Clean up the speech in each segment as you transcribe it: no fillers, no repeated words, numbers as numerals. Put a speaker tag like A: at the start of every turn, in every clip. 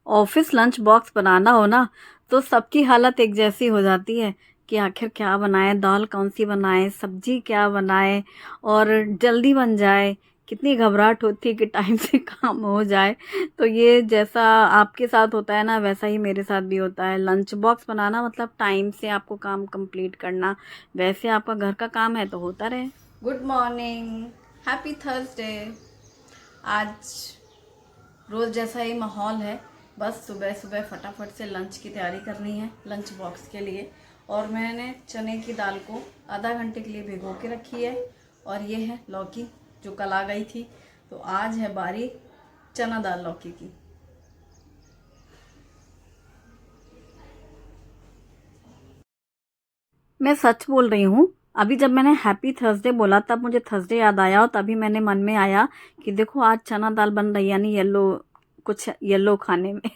A: Office lunch box बनाना हो ना तो सबकी हालत एक जैसी हो जाती है कि आखिर क्या बनाएं, दाल कौन सी बनाएं, सब्जी क्या बनाएं और जल्दी बन जाए। कितनी घबराहट होती है कि टाइम से काम हो जाए। तो ये जैसा आपके साथ होता है ना, वैसा ही मेरे साथ भी होता है। लंच बॉक्स बनाना मतलब टाइम से आपको काम कंप्लीट करना। वैसे आपका घर का काम है तो होता रहे। Good morning, happy Thursday. आज रोज़ जैसा ही माहौल है, बस सुबह सुबह फटाफट से लंच की तैयारी करनी है, लंच बॉक्स के लिए। और मैंने चने की दाल को आधा घंटे के लिए भिगो के रखी है। और ये है लौकी जो कल आ गई थी, तो आज है बारी चना दाल लौकी की। मैं सच बोल रही हूँ। अभी जब मैंने हैप्पी थर्सडे बोला तब मुझे थर्सडे याद आया और तभी मैंने मन में आया कि देखो आज चना दाल बन रही है, यानी येलो, कुछ येलो खाने में।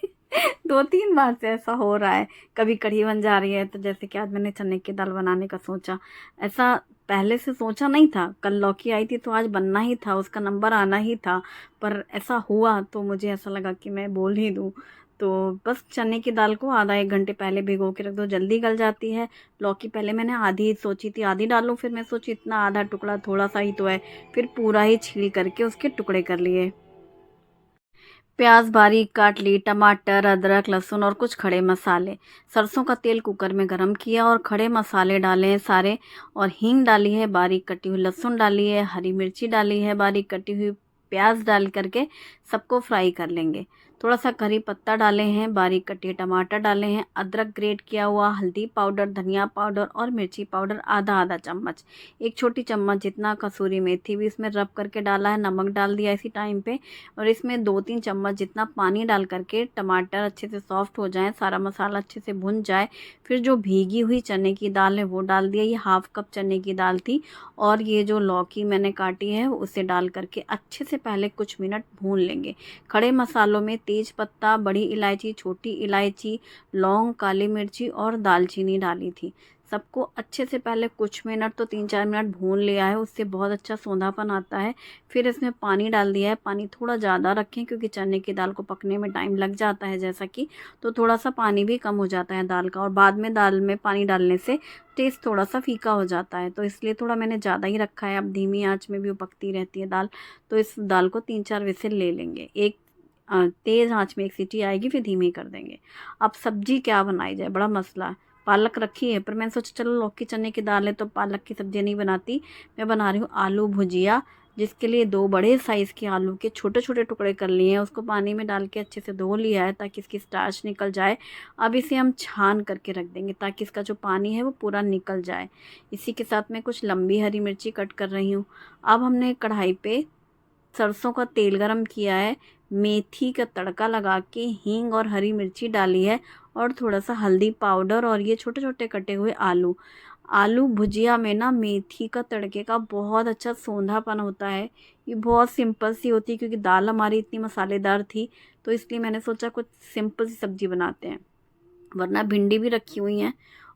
A: 2-3 बार से ऐसा हो रहा है। कभी कढ़ी बन जा रही है, तो जैसे कि आज मैंने चने की दाल बनाने का सोचा। ऐसा पहले से सोचा नहीं था। कल लौकी आई थी तो आज बनना ही था, उसका नंबर आना ही था। पर ऐसा हुआ तो मुझे ऐसा लगा कि मैं बोल ही दूँ। तो बस चने की दाल को आधा 1 घंटे पहले भिगो के रख दो, जल्दी गल जाती है। लौकी पहले मैंने आधी ही सोची थी, आधी डालूं, फिर मैं सोची इतना आधा टुकड़ा थोड़ा सा ही तो है, फिर पूरा ही छील करके उसके टुकड़े कर लिए। प्याज बारीक काट ली, टमाटर, अदरक, लहसुन और कुछ खड़े मसाले। सरसों का तेल कुकर में गरम किया और खड़े मसाले डाले हैं सारे। और हींग डाली है, बारीक कटी हुई लहसुन डाली है, हरी मिर्ची डाली है, बारीक कटी हुई प्याज डाल करके सबको फ्राई कर लेंगे। थोड़ा सा करी पत्ता डाले हैं, बारीक कटे टमाटर डाले हैं, अदरक ग्रेट किया हुआ, हल्दी पाउडर, धनिया पाउडर और मिर्ची पाउडर आधा आधा चम्मच। 1 छोटी चम्मच जितना कसूरी मेथी भी इसमें रब करके डाला है, नमक डाल दिया इसी टाइम पे। और इसमें 2-3 चम्मच जितना पानी डाल करके टमाटर अच्छे से सॉफ्ट हो जाए, सारा मसाला अच्छे से भुन जाए, फिर जो भीगी हुई चने की दाल है वो डाल दिया। ये हाफ कप चने की दाल थी। और ये जो लौकी मैंने काटी है उसे डाल करके अच्छे से पहले कुछ मिनट भून लेंगे। खड़े मसालों में तेज पत्ता, बड़ी इलायची, छोटी इलायची, लौंग, काली मिर्ची और दालचीनी डाली थी। सबको अच्छे से पहले कुछ मिनट तो 3-4 मिनट भून लिया है, उससे बहुत अच्छा सोंधापन आता है। फिर इसमें पानी डाल दिया है। पानी थोड़ा ज़्यादा रखें क्योंकि चने की दाल को पकने में टाइम लग जाता है जैसा कि, तो थोड़ा सा पानी भी कम हो जाता है दाल का। और बाद में दाल में पानी डालने से टेस्ट थोड़ा सा फीका हो जाता है, तो इसलिए थोड़ा मैंने ज़्यादा ही रखा है। अब धीमी आंच में भी वो पकती रहती है दाल। तो इस दाल को 3-4 विसिल ले लेंगे। एक तेज़ आंच में 1 सीटी आएगी, फिर धीमी कर देंगे। अब सब्जी क्या बनाई जाए, बड़ा मसला है। पालक रखी है पर मैंने सोचा चलो लौकी चने की दाल है तो पालक की सब्जी नहीं बनाती। मैं बना रही हूँ आलू भुजिया, जिसके लिए 2 बड़े साइज़ के आलू के छोटे छोटे टुकड़े कर लिए हैं। उसको पानी में डाल के अच्छे से धो लिया है ताकि इसकी स्टार्च निकल जाए। अब इसे हम छान करके रख देंगे ताकि इसका जो पानी है वो पूरा निकल जाए। इसी के साथ मैं कुछ लंबी हरी मिर्ची कट कर रही हूँ। अब हमने कढ़ाई पे सरसों का तेल गरम किया है, मेथी का तड़का लगा के हींग और हरी मिर्ची डाली है, और थोड़ा सा हल्दी पाउडर और ये छोटे छोटे कटे हुए आलू। आलू भुजिया में ना मेथी का तड़के का बहुत अच्छा सोंधापन होता है। ये बहुत सिंपल सी होती है क्योंकि दाल हमारी इतनी मसालेदार थी, तो इसलिए मैंने सोचा कुछ सिंपल सी सब्जी बनाते हैं। वरना भिंडी भी रखी हुई हैं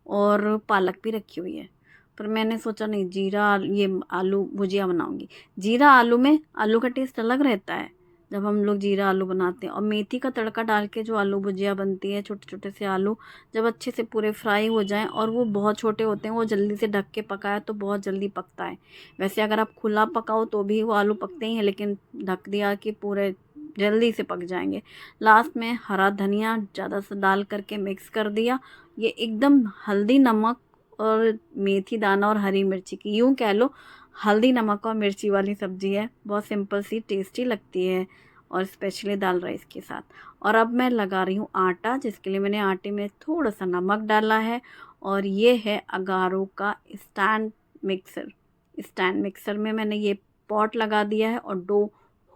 A: और पालक भी रखी हुई है। पर मैंने सोचा नहीं, जीरा ये आलू भुजिया बनाऊंगी। जीरा आलू में आलू का टेस्ट अलग रहता है जब हम लोग जीरा आलू बनाते हैं। और मेथी का तड़का डाल के जो आलू भुजिया बनती है, छोटे छोटे से आलू जब अच्छे से पूरे फ्राई हो जाएं, और वो बहुत छोटे होते हैं, वो जल्दी से ढक के पकाए तो बहुत जल्दी पकता है। वैसे अगर आप खुला पकाओ तो भी वो आलू पकते ही हैं, लेकिन ढक दिया कि पूरे जल्दी से पक जाएंगे। लास्ट में हरा धनिया ज़्यादा सा डाल करके मिक्स कर दिया। ये एकदम हल्दी नमक और मेथी दाना और हरी मिर्ची की, यूँ कह लो हल्दी नमक और मिर्ची वाली सब्जी है। बहुत सिंपल सी टेस्टी लगती है, और स्पेशली दाल राइस के साथ। और अब मैं लगा रही हूँ आटा, जिसके लिए मैंने आटे में थोड़ा सा नमक डाला है। और ये है अगारो का स्टैंड मिक्सर। स्टैंड मिक्सर में मैंने ये पॉट लगा दिया है और 2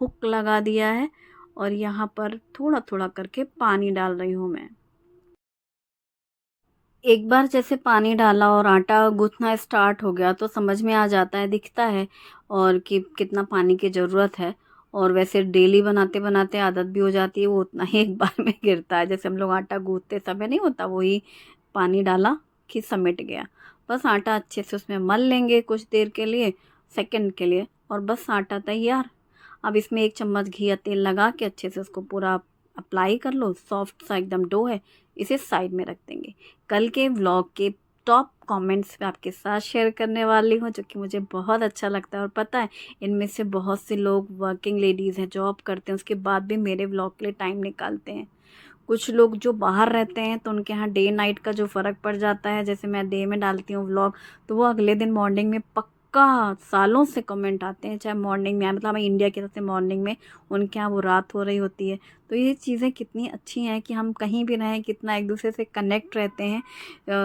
A: हुक लगा दिया है। और यहाँ पर थोड़ा थोड़ा करके पानी डाल रही हूँ मैं। एक बार जैसे पानी डाला और आटा गूँथना स्टार्ट हो गया तो समझ में आ जाता है, दिखता है और कि कितना पानी की ज़रूरत है। और वैसे डेली बनाते बनाते आदत भी हो जाती है, वो उतना ही एक बार में गिरता है। जैसे हम लोग आटा गूँथते समय नहीं होता, वही पानी डाला कि समेट गया। बस आटा अच्छे से उसमें मल लेंगे कुछ देर के लिए, सेकंड के लिए, और बस आटा तैयार। अब इसमें 1 चम्मच घी या तेल लगा के अच्छे से उसको पूरा अप्लाई कर लो, सॉफ्ट सा एकदम डो है, इसे साइड में रख देंगे। कल के व्लॉग के टॉप कमेंट्स मैं आपके साथ शेयर करने वाली हूँ, जो कि मुझे बहुत अच्छा लगता है। और पता है, इनमें से बहुत से लोग वर्किंग लेडीज़ हैं, जॉब करते हैं, उसके बाद भी मेरे व्लॉग के लिए टाइम निकालते हैं। कुछ लोग जो बाहर रहते हैं तो उनके यहाँ डे नाइट का जो फ़र्क पड़ जाता है, जैसे मैं डे में डालती हूँ व्लॉग, तो वो अगले दिन मॉर्निंग में पक्का सालों से कमेंट आते हैं, चाहे मॉर्निंग में आए, मतलब हमें इंडिया की तरफ से मॉर्निंग में, उनके यहाँ वो रात हो रही होती है। तो ये चीज़ें कितनी अच्छी हैं कि हम कहीं भी रहें, कितना एक दूसरे से कनेक्ट रहते हैं।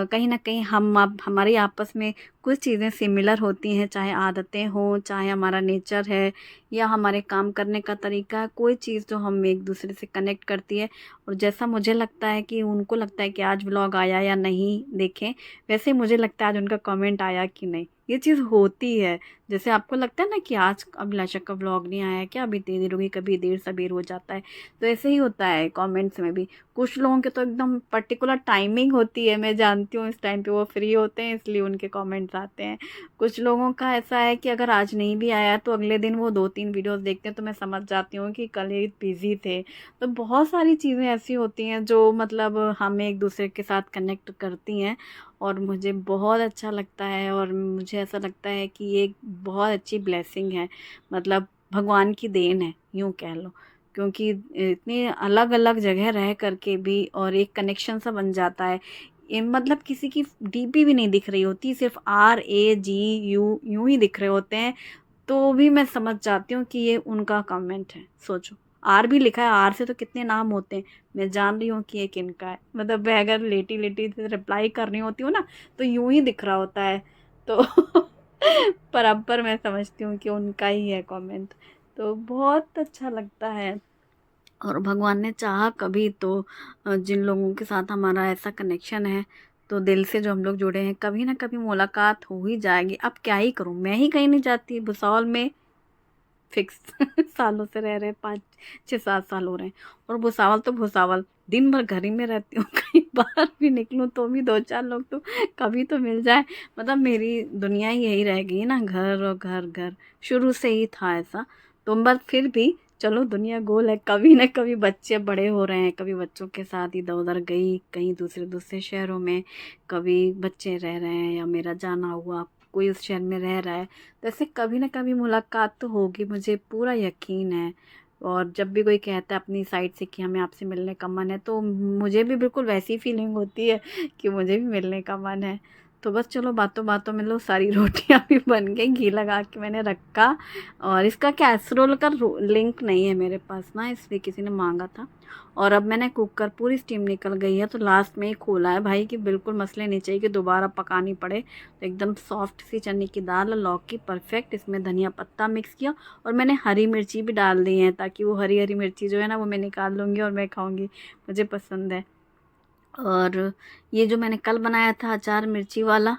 A: कहीं ना कहीं हमारी आपस में कुछ चीज़ें सिमिलर होती हैं, चाहे आदतें हों, चाहे हमारा नेचर है, या हमारे काम करने का तरीका है, कोई चीज़ जो हम एक दूसरे से कनेक्ट करती है। और जैसा मुझे लगता है कि उनको लगता है कि आज व्लॉग आया या नहीं देखें, वैसे ही मुझे लगता है आज उनका कमेंट आया कि नहीं। ये चीज़ होती है। जैसे आपको लगता है ना कि आज अभिलाषा का व्लॉग नहीं आया क्या, अभी देर होगी, कभी देर सबेर हो जाता है, तो ऐसे ही होता है कमेंट्स में भी। कुछ लोगों के तो एकदम पर्टिकुलर टाइमिंग होती है, मैं जानती हूँ इस टाइम पे वो फ्री होते हैं, इसलिए उनके कमेंट्स आते हैं। कुछ लोगों का ऐसा है कि अगर आज नहीं भी आया तो अगले दिन वो 2-3 वीडियोस देखते हैं, तो मैं समझ जाती हूँ कि कल ये बिज़ी थे। तो बहुत सारी चीज़ें ऐसी होती हैं जो मतलब हमें एक दूसरे के साथ कनेक्ट करती हैं, और मुझे बहुत अच्छा लगता है। और मुझे ऐसा लगता है कि ये एक बहुत अच्छी ब्लेसिंग है, मतलब भगवान की देन है, यूँ कह लो। क्योंकि इतनी अलग अलग जगह रह करके भी और एक कनेक्शन सा बन जाता है। मतलब किसी की डीपी भी नहीं दिख रही होती, सिर्फ RAGU यूं ही दिख रहे होते हैं, तो भी मैं समझ जाती हूँ कि ये उनका कमेंट है। सोचो, आर भी लिखा है, आर से तो कितने नाम होते हैं, मैं जान रही हूँ कि ये किनका है। मतलब मैं अगर लेटी लेटी से रिप्लाई कर रही होती हूँ ना, तो यूं ही दिख रहा होता है, तो बराबर मैं समझती हूँ कि उनका ही है कमेंट। तो बहुत अच्छा लगता है। और भगवान ने चाहा कभी तो जिन लोगों के साथ हमारा ऐसा कनेक्शन है, तो दिल से जो हम लोग जुड़े हैं, कभी ना कभी मुलाकात हो ही जाएगी। अब क्या ही करूं, मैं ही कहीं नहीं जाती, भुसावल में फिक्स सालों से रह रहे, 5-6-7 साल हो रहे हैं। और भुसावल तो भुसावल, दिन भर घर ही में रहती हूँ कहीं बाहर भी निकलूँ तो भी 2-4 लोग तो कभी तो मिल जाए। मतलब मेरी दुनिया ही यही रह गई ना, घर और घर घर, शुरू से ही था ऐसा। तो बस फिर भी चलो, दुनिया गोल है, कभी ना कभी बच्चे बड़े हो रहे हैं, कभी बच्चों के साथ इधर उधर गई कहीं दूसरे दूसरे शहरों में, कभी बच्चे रह रहे हैं या मेरा जाना हुआ, कोई उस शहर में रह रहा है, तो ऐसे कभी ना कभी मुलाकात तो होगी, मुझे पूरा यकीन है। और जब भी कोई कहता है अपनी साइड से कि हमें आपसे मिलने का मन है, तो मुझे भी बिल्कुल वैसी फीलिंग होती है कि मुझे भी मिलने का मन है। तो बस चलो, बातों बातों में लो सारी रोटियां भी बन गई, घी लगा के मैंने रखा। और इसका कैसरोल का लिंक नहीं है मेरे पास ना, इसलिए किसी ने मांगा था। और अब मैंने कुकर, पूरी स्टीम निकल गई है, तो लास्ट में ही खोला है भाई कि बिल्कुल मसले नहीं चाहिए कि दोबारा पकानी पड़े। तो एकदम सॉफ्ट सी चने की दाल और लौकी परफेक्ट, इसमें धनिया पत्ता मिक्स किया, और मैंने हरी मिर्ची भी डाल दी है, ताकि वो हरी हरी मिर्ची जो है ना, वो मैं निकाल लूँगी और मैं खाऊँगी, मुझे पसंद है। और ये जो मैंने कल बनाया था अचार मिर्ची वाला,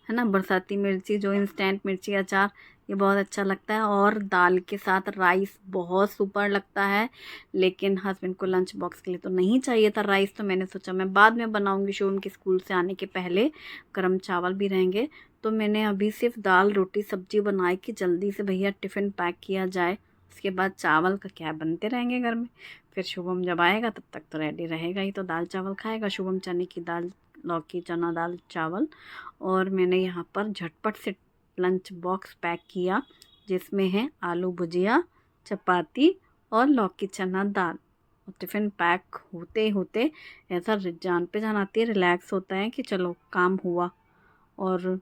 A: है ना, बरसाती मिर्ची, जो इंस्टेंट मिर्ची अचार, ये बहुत अच्छा लगता है। और दाल के साथ राइस बहुत सुपर लगता है। लेकिन हस्बैंड को लंच बॉक्स के लिए तो नहीं चाहिए था राइस, तो मैंने सोचा मैं बाद में बनाऊंगी, शुभम के स्कूल से आने के पहले। गर्म चावल भी रहेंगे, तो मैंने अभी सिर्फ दाल रोटी सब्जी बनाई कि जल्दी से भैया टिफ़िन पैक किया जाए। उसके बाद चावल का क्या बनते रहेंगे घर में, फिर शुभम जब आएगा तब तक तो रेडी रहेगा ही, तो दाल चावल खाएगा शुभम, चने की दाल, लौकी चना दाल चावल। और मैंने यहाँ पर झटपट से लंच बॉक्स पैक किया, जिसमें है आलू भुजिया, चपाती और लौकी चना दाल। और टिफ़िन पैक होते होते ऐसा जान पे जान आती है, रिलैक्स होता है कि चलो काम हुआ। और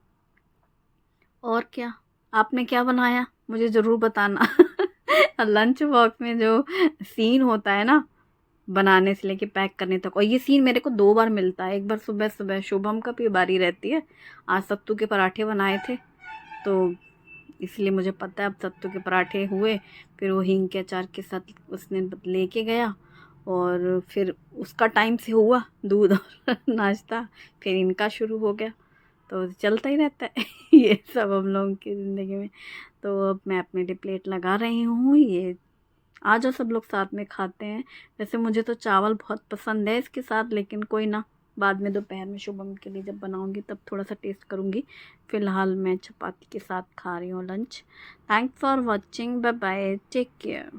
A: क्या, आपने क्या बनाया मुझे ज़रूर बताना। लंच बॉक्स में जो सीन होता है ना, बनाने से लेके पैक करने तक, और ये सीन मेरे को 2 बार मिलता है। एक बार सुबह सुबह शुभम का भी बारी रहती है, आज सत्तू के पराठे बनाए थे, तो इसलिए मुझे पता है अब सत्तू के पराठे हुए। फिर वो हींग के अचार के साथ उसने लेके गया, और फिर उसका टाइम से हुआ दूध और नाश्ता, फिर इनका शुरू हो गया, तो चलता ही रहता है ये सब हम लोगों की ज़िंदगी में। तो अब मैं अपने लिए प्लेट लगा रही हूँ, ये आ जाओ सब लोग साथ में खाते हैं। वैसे मुझे तो चावल बहुत पसंद है इसके साथ, लेकिन कोई ना, बाद में दोपहर में शुभम के लिए जब बनाऊंगी तब थोड़ा सा टेस्ट करूंगी। फ़िलहाल मैं चपाती के साथ खा रही हूँ lunch. Thanks for watching, bye bye, take care.